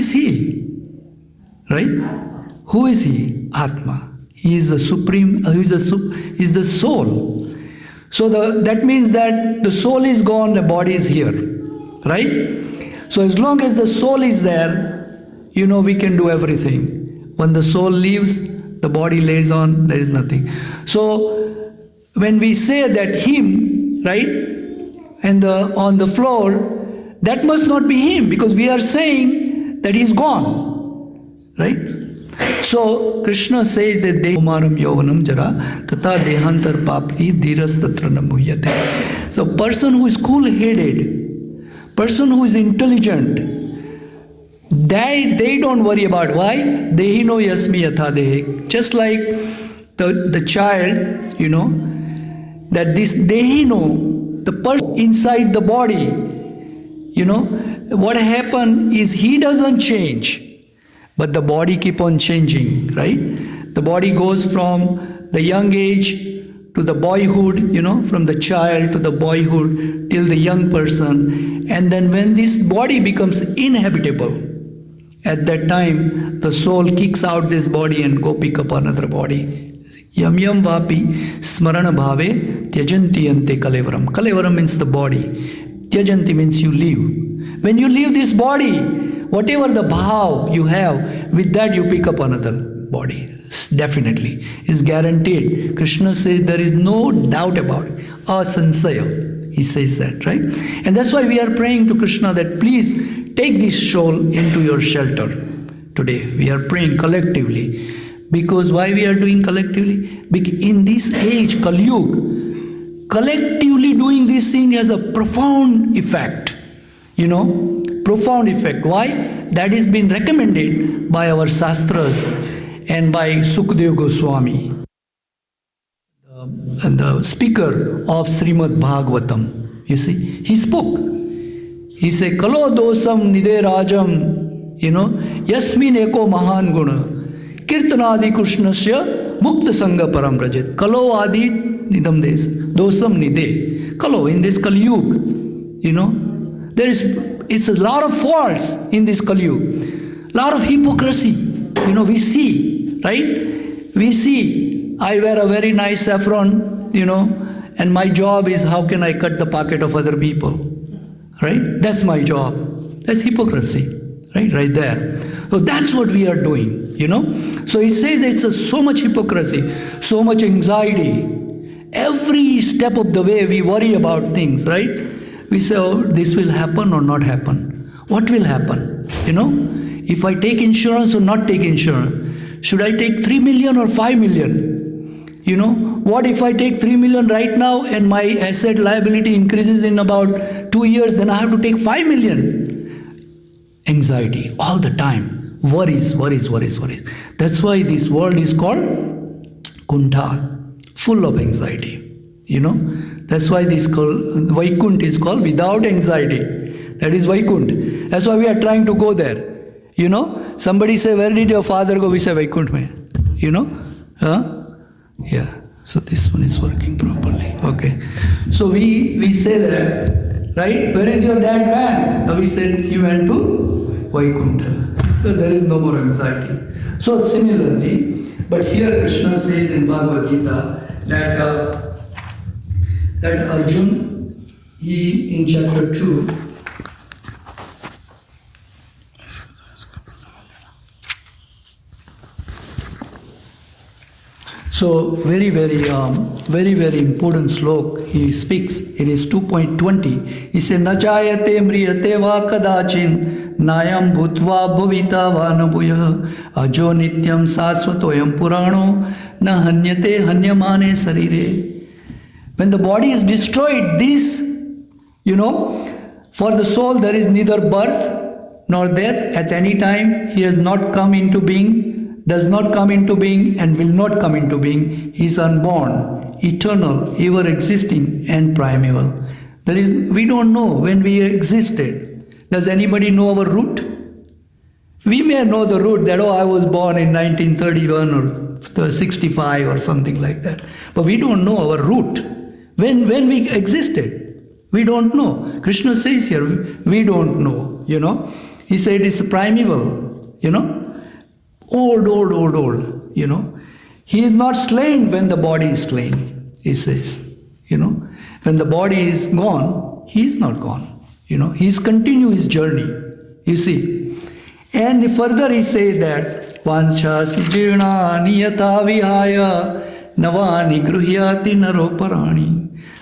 is he? Right? Who is he? Atma. He is the supreme, he is the soul. So that means that the soul is gone, the body is here. Right? So as long as the soul is there, we can do everything. When the soul leaves, the body lays on, there is nothing. So when we say that him, right, and on the floor, that must not be him, because we are saying that he's gone. Right? So Krishna says that Kumaram Yovanam Jara Tata Dehantar Papti Dhiras Tatra Namuyate. So person who is cool-headed, person who is intelligent, they don't worry about why. Dehino Yasmi Yatha Dehe. Just like the child, that this Dehino, the person inside the body, what happened is he doesn't change. But the body keep on changing, right? The body goes from the young age to the boyhood, from the child to the boyhood till the young person. And then when this body becomes inhabitable, at that time, the soul kicks out this body and go pick up another body. Yam yam vapi smarana bhave tyajanti ante kalevaram. Kalevaram means the body. Tyajanti means you leave. When you leave this body, whatever the bhav you have, with that you pick up another body. Definitely. It's guaranteed. Krishna says there is no doubt about it. Asansaya. He says that, right? And that's why we are praying to Krishna that please take this soul into your shelter. Today we are praying collectively. Because why we are doing collectively? Because in this age, Kali Yuga, collectively doing this thing has a profound effect. Profound effect. Why? That is been recommended by our Shastras and by Sukadeva Goswami, the speaker of Srimad Bhagavatam. You see, he spoke. He said, Kalo dosam nide rajam, yasmin eko mahan guna, kirtanadi krishnasya mukta sangha param rajit. Kalo adi nidam des, dosam nide. Kalo, in this Kali Yuga, it's a lot of faults in this Kali Yuga. Lot of hypocrisy. We see, right? We see, I wear a very nice saffron, and my job is how can I cut the pocket of other people, right? That's my job. That's hypocrisy, right there. So that's what we are doing, So it says it's so much hypocrisy, so much anxiety. Every step of the way we worry about things, right? We say, oh, this will happen or not happen. What will happen? If I take insurance or not take insurance. Should I take 3 million or 5 million? What if I take 3 million right now and my asset liability increases in about 2 years, then I have to take 5 million. Anxiety all the time. Worries. That's why this world is called Kuntha, full of anxiety. That's why this Vaikunt is called without anxiety. That is Vaikunt. That's why we are trying to go there. Somebody say, where did your father go? We say Vaikunt mein. Yeah. So this one is working properly. Okay. So we say that, right? Where is your dad went? Now we said he went to Vaikuntha. So there is no more anxiety. So similarly, but here Krishna says in Bhagavad Gita that Arjun, he in chapter 2, so very important slok he speaks. It is 2.20. He says, Nachayate mriyate va kadachin nayam bhutva bhavita va nabhuyah ajo nityam sasvatoyam purano na hanyate hanyamane sarire. When the body is destroyed, this, for the soul there is neither birth nor death at any time. He has not come into being, does not come into being, and will not come into being. He is unborn, eternal, ever existing, and primeval. We don't know when we existed. Does anybody know our root? We may know the root that, I was born in 1931 or 65 or something like that. But we don't know our root. When we existed, we don't know. Krishna says here, we don't know, He said it's primeval, old, He is not slain when the body is slain, he says, When the body is gone, he is not gone, He is continue his journey, you see. And further he says that, Vanchasi jirnani yatha vihaya navani gruhyati naroparani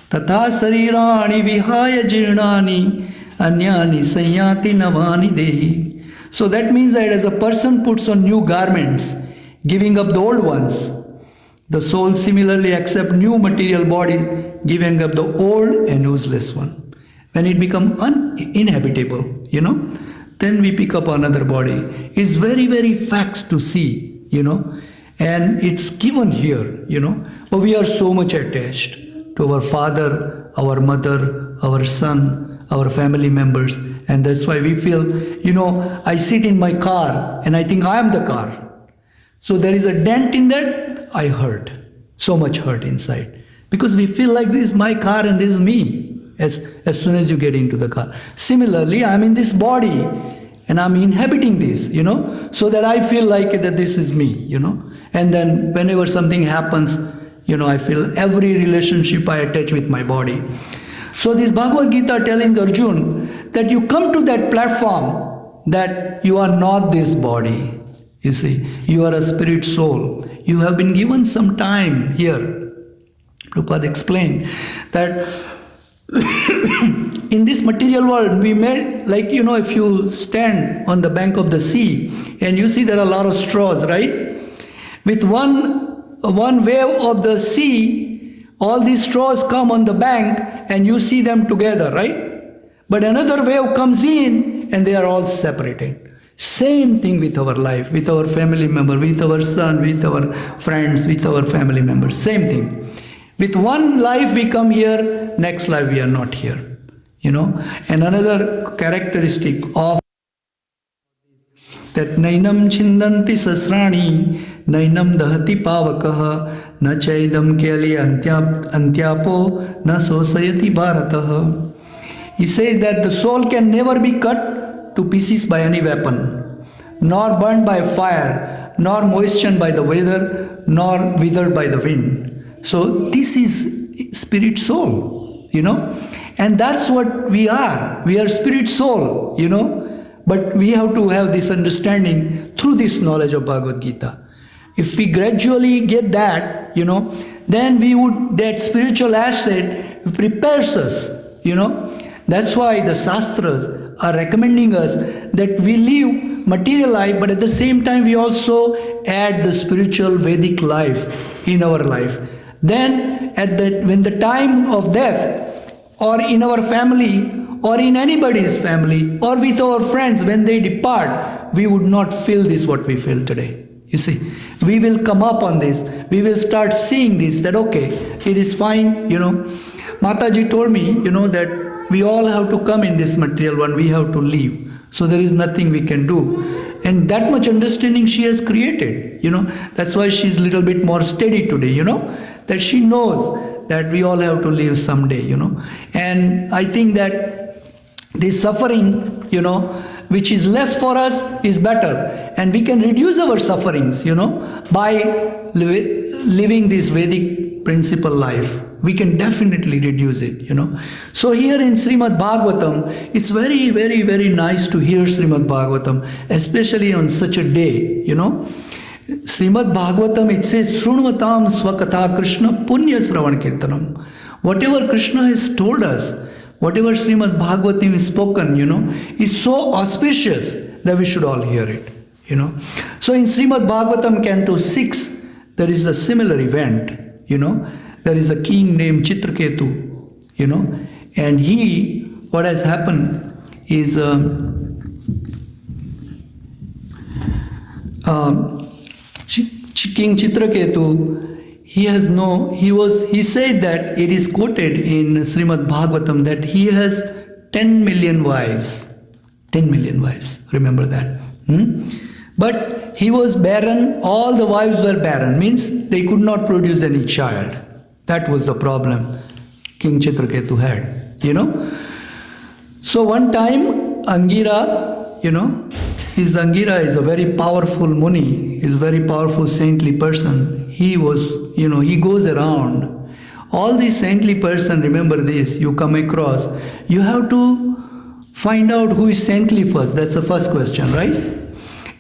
tatha sarirani vihaya jirnani anyani sanyati navani dehi. So that means that as a person puts on new garments, giving up the old ones, the soul similarly accepts new material bodies, giving up the old and useless one. When it becomes uninhabitable, then we pick up another body. It's very, very facts to see, and it's given here, But we are so much attached to our father, our mother, our son, our family members, and that's why we feel, I sit in my car and I think I am the car. So there is a dent in that, I hurt, so much hurt inside. Because we feel like this is my car and this is me as soon as you get into the car. Similarly, I'm in this body and I'm inhabiting this, so that I feel like that this is me, And then whenever something happens, I feel every relationship I attach with my body. So this Bhagavad Gita telling Arjun that you come to that platform that you are not this body. You see, you are a spirit soul. You have been given some time here. Prabhupada explained that in this material world, we may, if you stand on the bank of the sea and you see there are a lot of straws, right? With one wave of the sea, all these straws come on the bank and you see them together, right? But another wave comes in and they are all separated. Same thing with our life, with our family member, with our son, with our friends, with our family members. Same thing. With one life we come here, next life we are not here. And another characteristic of that nainam chindanti sasrani, nainam dahati pavakaha, na chaidam keli antyapo, na sosayati bharataha. He says that the soul can never be cut to pieces by any weapon, nor burned by fire, nor moistened by the weather, nor withered by the wind. So this is spirit soul, and that's what we are. We are spirit soul, but we have to have this understanding through this knowledge of Bhagavad Gita. If we gradually get that, then that spiritual asset prepares us, That's why the Shastras are recommending us that we live material life, but at the same time we also add the spiritual Vedic life in our life. Then when the time of death, or in our family, or in anybody's family, or with our friends, when they depart, we would not feel this what we feel today. You see, we will come up on this. We will start seeing this, that okay, it is fine, Mataji told me, that we all have to come in this material one, we have to leave. So there is nothing we can do. And that much understanding she has created, That's why she's a little bit more steady today, That she knows that we all have to leave someday, And I think that this suffering, which is less for us is better. And we can reduce our sufferings, by living this Vedic principle life. We can definitely reduce it, So here in Srimad Bhagavatam, it's very, very, very nice to hear Srimad Bhagavatam, especially on such a day, Srimad Bhagavatam, it says, Shrunvatam Swakatha Krishna Punya Sravan Kirtanam. Whatever Krishna has told us, whatever Srimad Bhagavatam is spoken, is so auspicious that we should all hear it, So in Srimad Bhagavatam, Canto 6, there is a similar event, There is a king named Chitraketu, and what has happened is King Chitraketu, he said that it is quoted in Srimad Bhagavatam that he has 10 million wives. 10 million wives, remember that. But he was barren, all the wives were barren, means they could not produce any child. That was the problem King Chitraketu had, So one time Angira his Angira is a very powerful Muni, is a very powerful saintly person. He goes around. All these saintly person, remember this, you come across, you have to find out who is saintly first. That's the first question, right?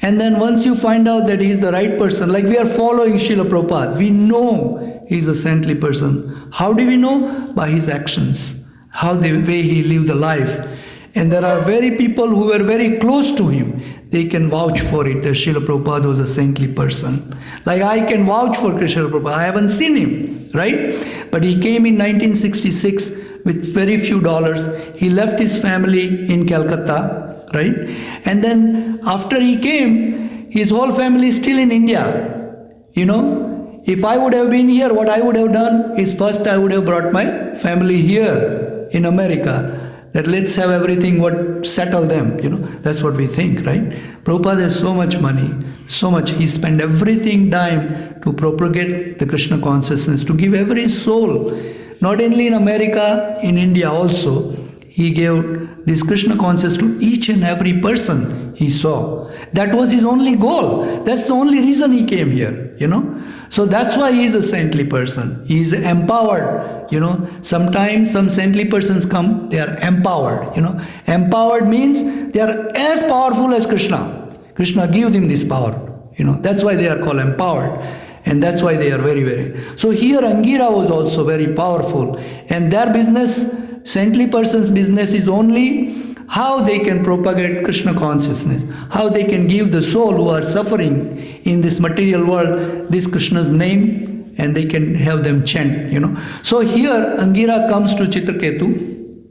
And then once you find out that he is the right person, like we are following Srila Prabhupada, we know he is a saintly person. How do we know? By his actions, how the way he lived the life. And there are very people who were very close to him. They can vouch for it that Srila Prabhupada was a saintly person. Like I can vouch for Srila Prabhupada. I haven't seen him, right? But he came in 1966 with very few dollars. He left his family in Calcutta, right? And then after he came, his whole family is still in India. If I would have been here, what I would have done is first I would have brought my family here in America. That let's have everything, settle them, That's what we think, right? Prabhupada has so much money, so much. He spent everything time to propagate the Krishna consciousness, to give every soul, not only in America, in India also. He gave this Krishna consciousness to each and every person he saw. That was his only goal. That's the only reason he came here, So that's why he is a saintly person. He is empowered, Sometimes some saintly persons come, they are empowered, Empowered means they are as powerful as Krishna. Krishna gave them this power, That's why they are called empowered. And that's why they are very, very. So here Angira was also very powerful. And their business, saintly person's business is only how they can propagate Krishna consciousness, how they can give the soul who are suffering in this material world this Krishna's name, and they can have them chant, So here Angira comes to Chitraketu,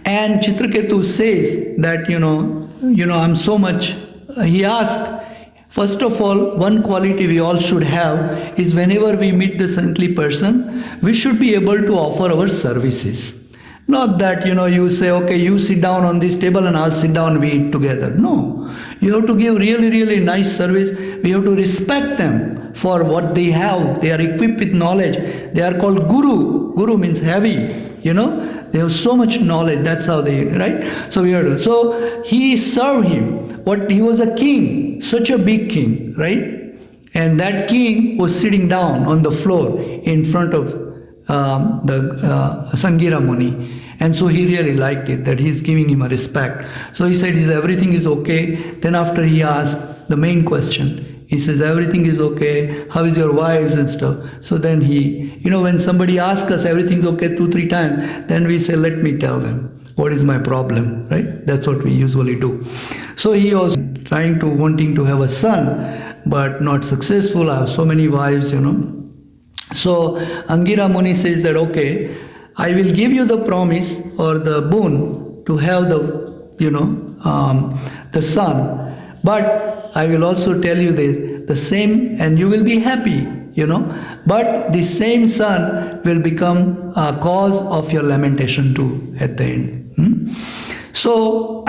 and Chitraketu says that, I'm so much, he asked, first of all, one quality we all should have is whenever we meet the saintly person, we should be able to offer our services. Not that, you say, okay, you sit down on this table and I'll sit down and we eat together. No, you have to give really, really nice service. We have to respect them for what they have. They are equipped with knowledge. They are called Guru. Guru means heavy, They have so much knowledge. That's how they, right? So we are. So he served him. He was a king, such a big king, right? And that king was sitting down on the floor in front of the Sangira Muni. And so he really liked it, that he's giving him a respect. So he said, everything is okay. Then after he asked the main question, he says, everything is okay. How is your wives and stuff? So then he, when somebody asks us everything's okay 2-3 times, then we say, let me tell them what is my problem, right? That's what we usually do. So he was wanting to have a son, but not successful. I have so many wives, So Angira Muni says that, okay, I will give you the promise or the boon to have the son, but I will also tell you the same, and you will be happy, but the same son will become a cause of your lamentation too at the end. So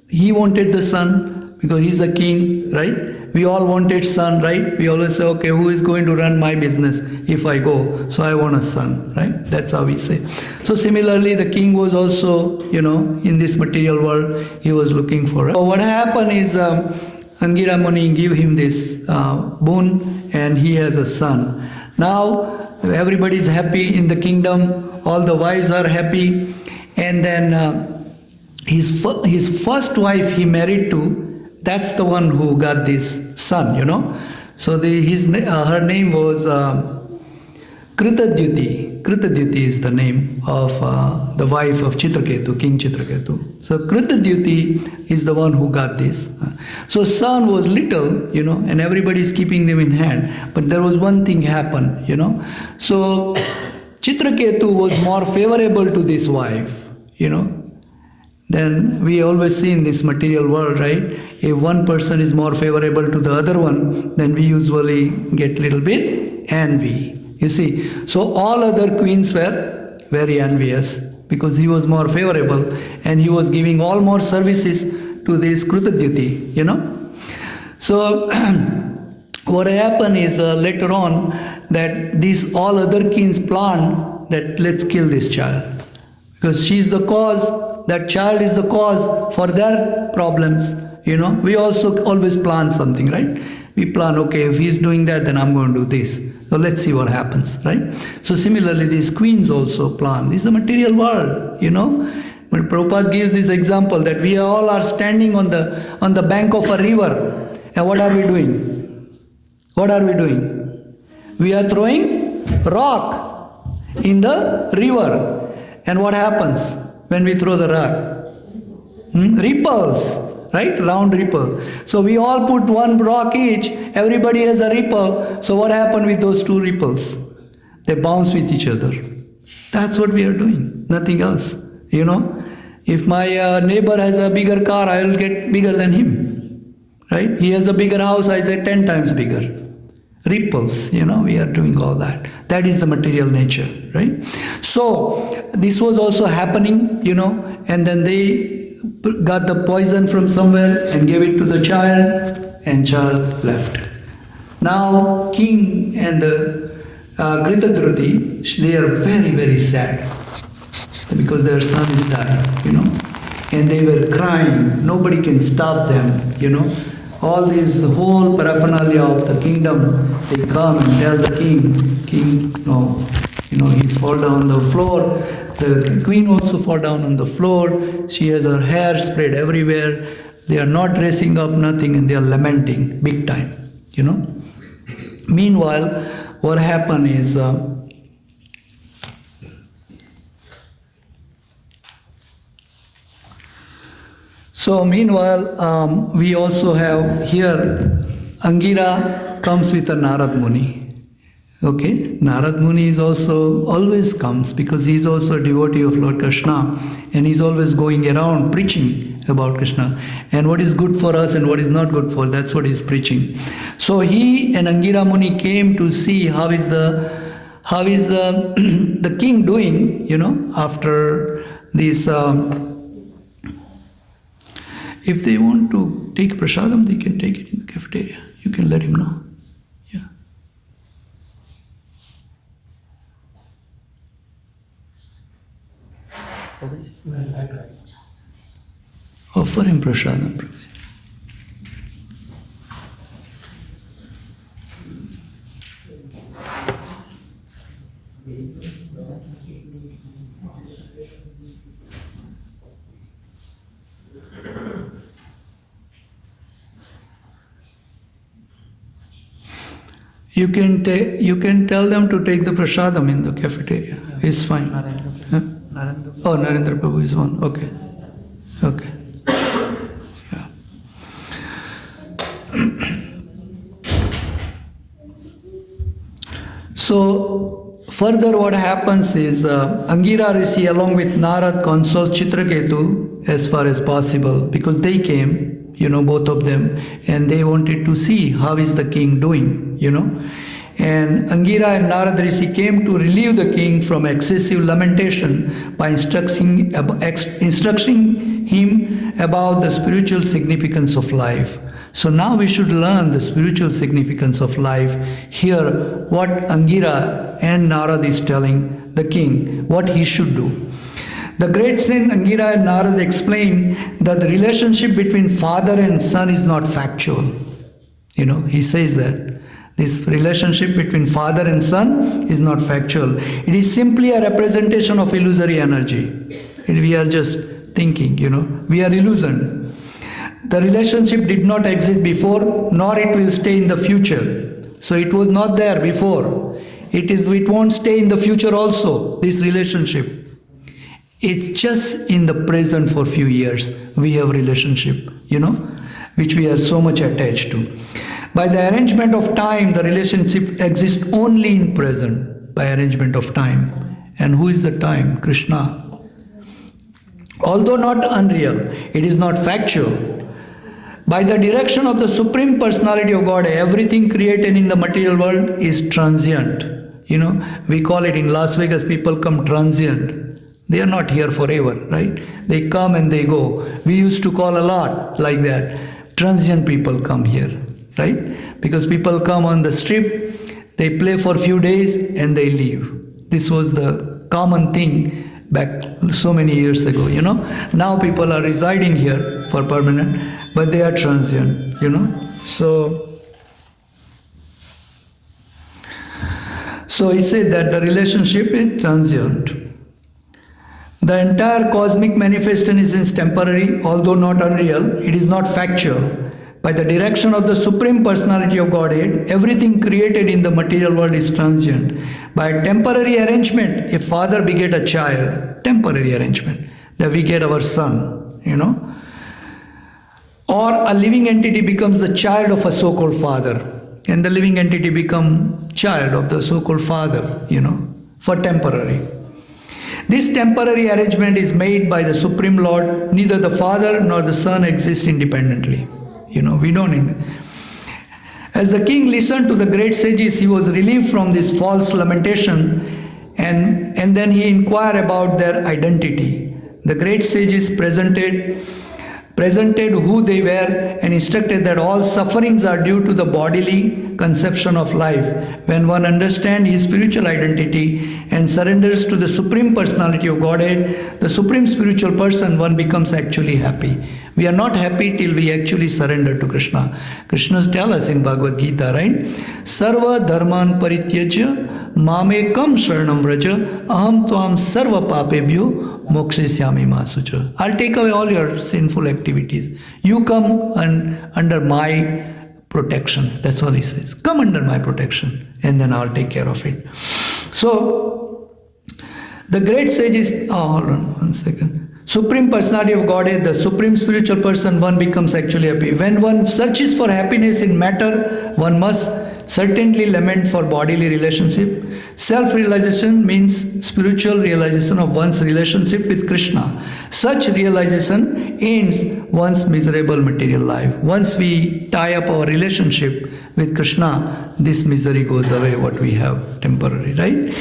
he wanted the son because he's a king, right? We all wanted son, right? We always say, okay, who is going to run my business if I go? So I want a son, right? That's how we say. So similarly, the king was also, in this material world, he was looking for it. So what happened is Angira Muni gave him this boon, and he has a son. Now everybody is happy in the kingdom. All the wives are happy. And then his first wife he married to, that's the one who got this son, So her name was Kritadyuti. Kritadyuti is the name of the wife of Chitraketu, King Chitraketu. So Kritadyuti is the one who got this. So son was little, and everybody is keeping them in hand. But there was one thing happened, So Chitraketu was more favorable to this wife, Then we always see in this material world, right? If one person is more favorable to the other one, then we usually get a little bit envy. You see, so all other queens were very envious because he was more favorable and he was giving all more services to this Krutadyuti, So what happened is later on that these all other kings planned that let's kill this child because she's the cause that child is the cause for their problems. We also always plan something, right? We plan, okay, if he's doing that, then I'm going to do this. So let's see what happens, right? So similarly, these queens also plan. This is the material world, But Prabhupada gives this example that we all are standing on the bank of a river. And what are we doing? What are we doing? We are throwing rock in the river. And what happens when we throw the rock? Ripples. Right? Round ripple. So we all put one rock each. Everybody has a ripple. So what happened with those two ripples? They bounce with each other. That's what we are doing. Nothing else. If my neighbor has a bigger car, I will get bigger than him. Right? He has a bigger house, I say 10 times bigger. Ripples, we are doing all that. That is the material nature. Right? So this was also happening, and then they got the poison from somewhere and gave it to the child, and child left. Now king and the Gritadruti, they are very, very sad because their son is dying, and they were crying. Nobody can stop them, all this whole paraphernalia of the kingdom, they come and tell the king, no, he fall down on the floor. The queen also fall down on the floor. She has her hair spread everywhere. They are not dressing up, nothing, and they are lamenting big time, Meanwhile, what happened is, we also have here, Angira comes with a Narad Muni. Okay, Narad Muni is also always comes because he is also a devotee of Lord Krishna, and he's always going around preaching about Krishna and what is good for us and what is not good for, that's what he's preaching. So he and Angira Muni came to see how is the the king doing, after this. If they want to take prasadam, they can take it in the cafeteria. You can let him know. Yeah. Offer him prasadam. You can tell them to take the prasadam in the cafeteria. It's fine. Huh? Oh, Narendra Prabhu is one. Okay. Okay. Yeah. So further what happens is Angira Rishi along with Narad consults Chitraketu as far as possible because they came, both of them, and they wanted to see how is the king doing, And Angira and Narad Rishi came to relieve the king from excessive lamentation by instructing him about the spiritual significance of life. So now we should learn the spiritual significance of life. Here, what Angira and Narad is telling the king, what he should do. The great saint Angira and Narad explain that the relationship between father and son is not factual. He says that. This relationship between father and son is not factual. It is simply a representation of illusory energy. We are just thinking, we are illusion. The relationship did not exist before, nor it will stay in the future. So it was not there before. It won't stay in the future also, this relationship. It's just in the present for few years we have relationship, which we are so much attached to. By the arrangement of time, the relationship exists only in present, by arrangement of time. And who is the time? Krishna. Although not unreal, it is not factual. By the direction of the Supreme Personality of God, everything created in the material world is transient. We call it in Las Vegas, people come transient. They are not here forever, right? They come and they go. We used to call a lot like that. Transient people come here, right? Because people come on the strip, they play for a few days and they leave. This was the common thing back so many years ago, Now people are residing here for permanent, but they are transient, So he said that the relationship is transient. The entire cosmic manifestation is temporary, although not unreal. It is not factual. By the direction of the Supreme Personality of Godhead, everything created in the material world is transient. By a temporary arrangement, a father beget a child, temporary arrangement, that we get our son, Or a living entity becomes the child of a so-called father, and the living entity become child of the so-called father, for temporary. This temporary arrangement is made by the Supreme Lord. Neither the father nor the son exist independently. We don't need that. As the king listened to the great sages, he was relieved from this false lamentation, and then he inquired about their identity. The great sages presented who they were and instructed that all sufferings are due to the bodily conception of life. When one understands his spiritual identity and surrenders to the Supreme Personality of Godhead, the Supreme Spiritual Person, one becomes actually happy. We are not happy till we actually surrender to Krishna. Krishna tells us in Bhagavad Gita, right? Sarva dharman parityajya mamekam sharanam vraja aham tvam sarva papebhyo mokshisyami masucha. I'll take away all your sinful activities. You come under my protection. That's all he says. Come under my protection, and then I'll take care of it. So, the great sages, hold on 1 second. Supreme Personality of Godhead, the Supreme Spiritual Person, one becomes actually happy. When one searches for happiness in matter, one must certainly lament for bodily relationship. Self-realization means spiritual realization of one's relationship with Krishna. Such realization ends one's miserable material life. Once we tie up our relationship with Krishna, this misery goes away, what we have temporary, right?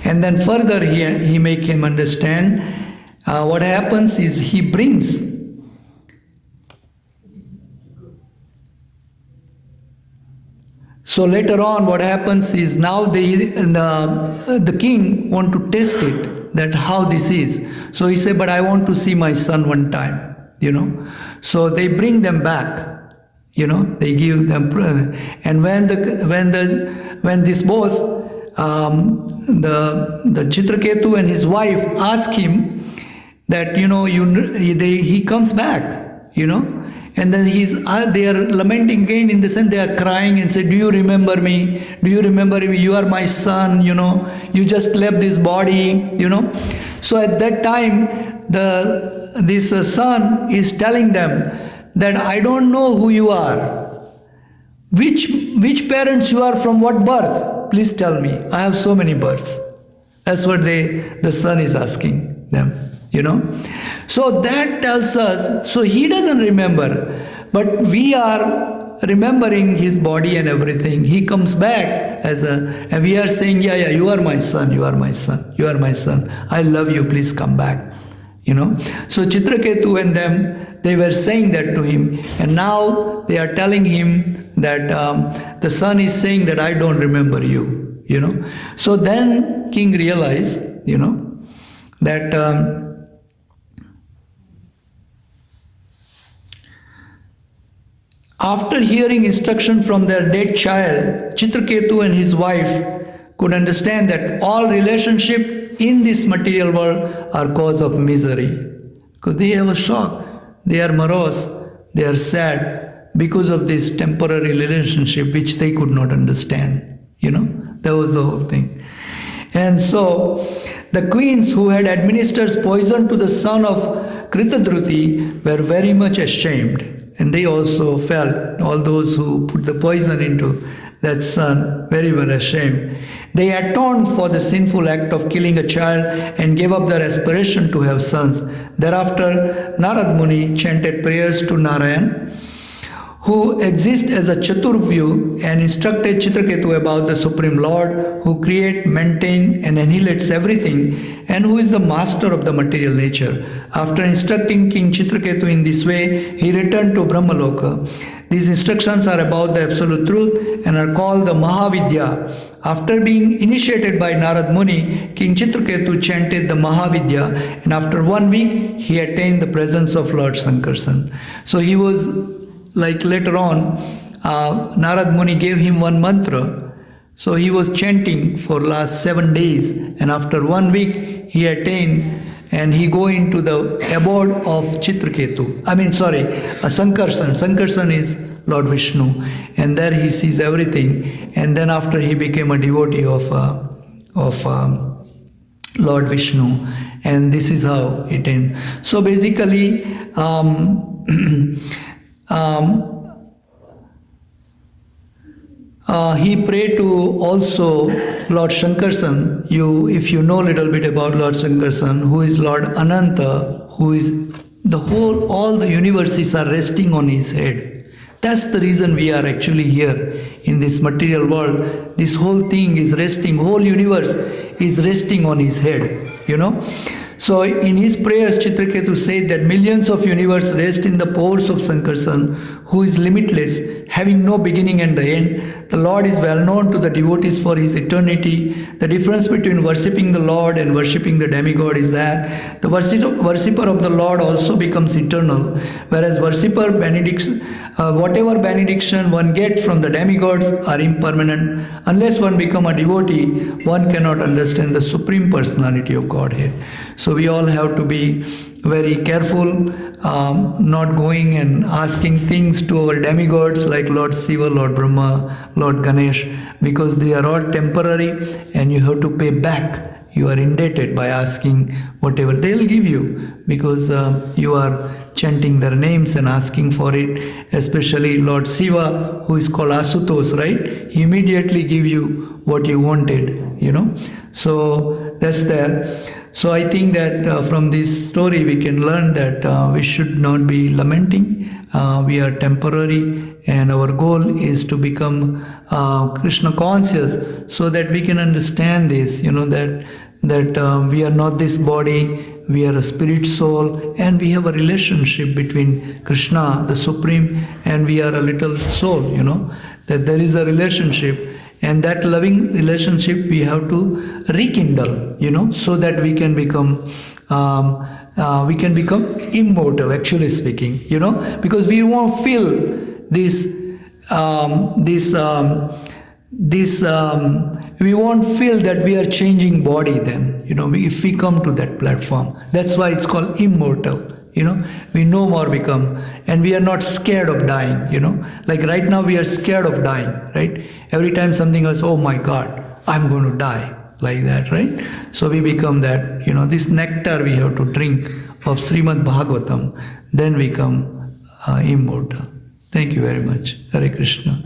And then further he make him understand what happens is he brings So later on, what happens is now the king want to test it, that how this is. So he said, but I want to see my son one time, So they bring them back, They give them, and when this both the Chitraketu and his wife ask him that he comes back, And then they are lamenting again in the sense they are crying and say, do you remember me? Do you remember me? You are my son, You just left this body, So at that time, this son is telling them that I don't know who you are. Which parents you are, from what birth? Please tell me. I have so many births. That's what the son is asking them. So that tells us, so he doesn't remember, but we are remembering his body and everything. He comes back and we are saying, yeah, you are my son, you are my son, you are my son. I love you, please come back. So Chitraketu and them, they were saying that to him, and now they are telling him that the son is saying that I don't remember you, So then king realized, that after hearing instruction from their dead child, Chitraketu and his wife could understand that all relationship in this material world are cause of misery. Because they have a shock. They are morose. They are sad because of this temporary relationship which they could not understand. That was the whole thing. And so the queens who had administered poison to the son of Kritadruti were very much ashamed. And they also felt, all those who put the poison into that son, very well ashamed. They atoned for the sinful act of killing a child and gave up their aspiration to have sons. Thereafter, Narad Muni chanted prayers to Narayan, who exists as a Chaturvyu, and instructed Chitraketu about the Supreme Lord, who creates, maintains and annihilates everything, and who is the master of the material nature. After instructing King Chitraketu in this way, he returned to Brahmaloka. These instructions are about the absolute truth and are called the Mahavidya. After being initiated by Narad Muni, King Chitraketu chanted the Mahavidya, and after 1 week he attained the presence of Lord Sankarsan. So he was like later on, Narad Muni gave him one mantra. So he was chanting for last 7 days, and after 1 week he attained, and he go into the abode of Chitraketu. Sankarsan. Sankarsan is Lord Vishnu, and there he sees everything. And then after he became a devotee of Lord Vishnu, and this is how it ends. So basically, he prayed to also Lord Shankarsan. If you know a little bit about Lord Shankarsan, who is Lord Ananta, who is all the universes are resting on his head. That's the reason we are actually here in this material world. This whole thing is resting, whole universe is resting on his head, So in his prayers, Chitraketu said that millions of universe rest in the pores of Sankarsan, who is limitless, having no beginning and the end. The Lord is well known to the devotees for his eternity. The difference between worshipping the Lord and worshipping the demigod is that the worshipper of the Lord also becomes eternal, whereas whatever benediction one gets from the demigods are impermanent. Unless one become a devotee, one cannot understand the Supreme Personality of Godhead. So we all have to be very careful, not going and asking things to our demigods like Lord Shiva, Lord Brahma, Lord Ganesh, because they are all temporary and you have to pay back. You are indebted by asking whatever they will give you, because you are chanting their names and asking for it. Especially Lord Shiva, who is called Asutos, right? He immediately give you what you wanted, So that's there. So I think that from this story we can learn that we should not be lamenting. We are temporary, and our goal is to become Krishna conscious, so that we can understand this, that we are not this body, we are a spirit soul, and we have a relationship between Krishna, the Supreme, and we are a little soul, that there is a relationship. And that loving relationship we have to rekindle, so that we can become immortal, actually speaking, because we won't feel we won't feel that we are changing body then, if we come to that platform. That's why it's called immortal. We no more become, and we are not scared of dying, like right now we are scared of dying, right? Every time something else, oh my God, I'm going to die, like that, right? So we become that, this nectar we have to drink of Srimad Bhagavatam, then we become immortal. Thank you very much. Hare Krishna.